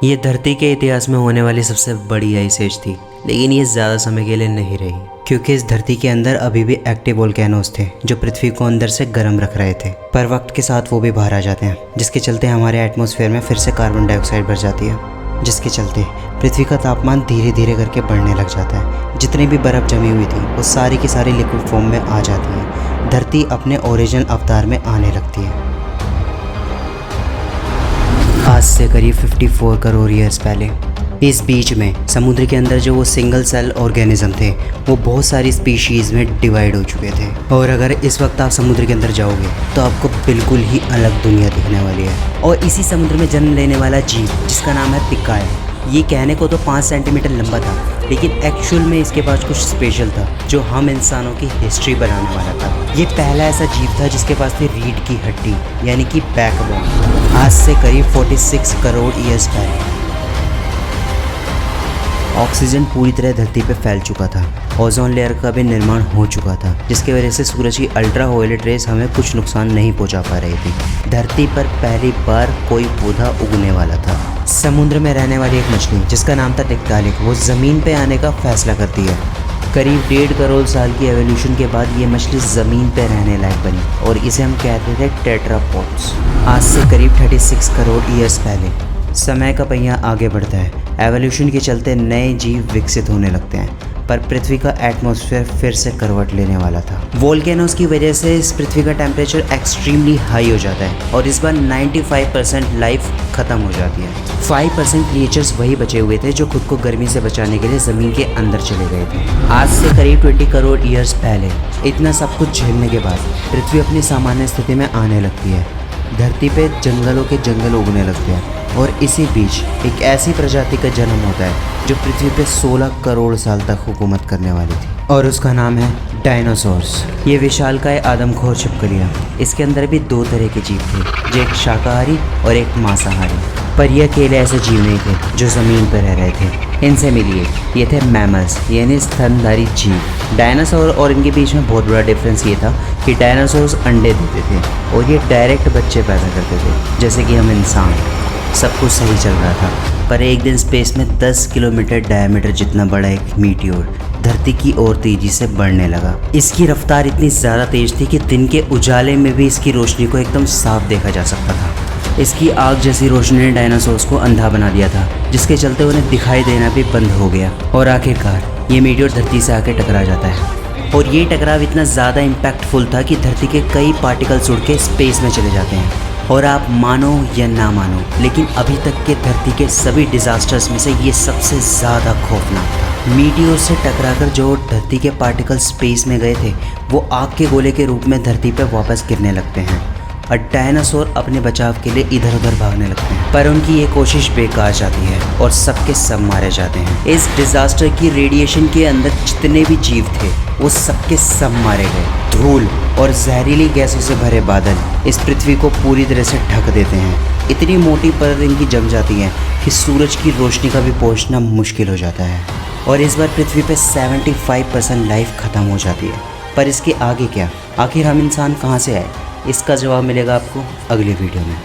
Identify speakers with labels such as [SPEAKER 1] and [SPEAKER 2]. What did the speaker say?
[SPEAKER 1] ये धरती के इतिहास में होने वाली सबसे बड़ी आइस एज थी, लेकिन ये ज़्यादा समय के लिए नहीं रही, क्योंकि इस धरती के अंदर अभी भी एक्टिव वोल्केनोज थे जो पृथ्वी को अंदर से गर्म रख रहे थे। पर वक्त के साथ वो भी बाहर आ जाते हैं, जिसके चलते हमारे एटमॉस्फेयर में फिर से कार्बन डाइऑक्साइड बढ़ जाती है, जिसके चलते पृथ्वी का तापमान धीरे धीरे करके बढ़ने लग जाता है। जितनी भी बर्फ़ जमी हुई थी वो सारी की सारी लिक्विड फॉर्म में आ जाती है। धरती अपने ओरिजिनल अवतार में आने लगती है। आज से करीब 54 करोड़ ईयर्स पहले इस बीच में समुद्र के अंदर जो वो सिंगल सेल ऑर्गेनिज्म थे वो बहुत सारी स्पीशीज़ में डिवाइड हो चुके थे। और अगर इस वक्त आप समुद्र के अंदर जाओगे तो आपको बिल्कुल ही अलग दुनिया दिखने वाली है। और इसी समुद्र में जन्म लेने वाला जीव जिसका नाम है पिकाय, ये कहने को तो 5 सेंटीमीटर लंबा था, लेकिन एक्चुअल में इसके पास कुछ स्पेशल था जो हम इंसानों की हिस्ट्री बनाने वाला था। ये पहला ऐसा जीव था जिसके पास थी रीढ़ की हड्डी यानी कि बैकबोन। आज से करीब 46 करोड़ ईयर्स पहले ऑक्सीजन पूरी तरह धरती पर फैल चुका था। ओजोन लेयर का भी निर्माण हो चुका था, जिसकी वजह से सूरज की अल्ट्रा वायलेट रेस हमें कुछ नुकसान नहीं पहुंचा पा रही थी। धरती पर पहली बार कोई पौधा उगने वाला था। समुद्र में रहने वाली एक मछली जिसका नाम था टिक्टालिक, वो ज़मीन पे आने का फैसला करती है। करीब 1.5 करोड़ साल की एवोल्यूशन के बाद ये मछली ज़मीन पे रहने लायक बनी और इसे हम कहते थे टेट्रापॉड्स। आज से करीब 36 करोड़ ईयर्स पहले समय का पहिया आगे बढ़ता है। एवोल्यूशन के चलते नए जीव विकसित होने लगते हैं, पर पृथ्वी का एटमॉस्फेयर फिर से करवट लेने वाला था। वोल्केनोज की वजह से इस पृथ्वी का टेम्परेचर एक्सट्रीमली हाई हो जाता है और इस बार 95% लाइफ ख़त्म हो जाती है। 5% क्रिएचर्स वही बचे हुए थे जो खुद को गर्मी से बचाने के लिए ज़मीन के अंदर चले गए थे। आज से करीब 20 करोड़ ईयर्स पहले इतना सब कुछ झेलने के बाद पृथ्वी अपनी सामान्य स्थिति में आने लगती है। धरती पे जंगलों के जंगल उगने लगते हैं और इसी बीच एक ऐसी प्रजाति का जन्म होता है जो पृथ्वी पे 16 करोड़ साल तक हुकूमत करने वाली थी, और उसका नाम है डायनासोर्स। ये विशालकाय आदमखोर छिपकलियाँ। इसके अंदर भी 2 तरह के जीव थे, जो एक शाकाहारी और एक मांसाहारी। पर ये अकेले ऐसे जीव नहीं थे जो ज़मीन पर रह रहे थे। इनसे मिलिए, ये थे मैमल्स यानी स्तनधारी जीव। डायनासोर और इनके बीच में बहुत बड़ा डिफरेंस ये था कि डायनासोर्स अंडे देते थे और ये डायरेक्ट बच्चे पैदा करते थे, जैसे कि हम इंसान। सब कुछ सही चल रहा था, पर एक दिन स्पेस में 10 किलोमीटर डायमीटर जितना बड़ा एक मीटियोर धरती की ओर तेजी से बढ़ने लगा। इसकी रफ्तार इतनी ज़्यादा तेज थी कि दिन के उजाले में भी इसकी रोशनी को एकदम साफ देखा जा सकता था। इसकी आग जैसी रोशनी ने डायनासोर्स को अंधा बना दिया था, जिसके चलते उन्हें दिखाई देना भी बंद हो गया। और आखिरकार ये मीटियोर धरती से आके टकरा जाता है, और ये टकराव इतना ज़्यादा इम्पैक्टफुल था कि धरती के कई पार्टिकल्स उड़ के स्पेस में चले जाते हैं। और आप मानो या ना मानो, लेकिन अभी तक के धरती के सभी डिज़ास्टर्स में से ये सबसे ज़्यादा खौफनाक था। मीटियोर से टकराकर जो धरती के पार्टिकल स्पेस में गए थे वो आग के गोले के रूप में धरती पर वापस गिरने लगते हैं, और डायनासोर अपने बचाव के लिए इधर उधर भागने लगते हैं। पर उनकी ये कोशिश बेकार जाती है और सबके सब मारे जाते हैं। इस डिज़ास्टर की रेडिएशन के अंदर जितने भी जीव थे वो सबके सब मारे गए। धूल और जहरीली गैसों से भरे बादल इस पृथ्वी को पूरी तरह से ढक देते हैं। इतनी मोटी परत इनकी जम जाती है कि सूरज की रोशनी का भी पहुंचना मुश्किल हो जाता है। और इस बार पृथ्वी पे 75% लाइफ ख़त्म हो जाती है। पर इसके आगे क्या? आखिर हम इंसान कहाँ से आए? इसका जवाब मिलेगा आपको अगली वीडियो में।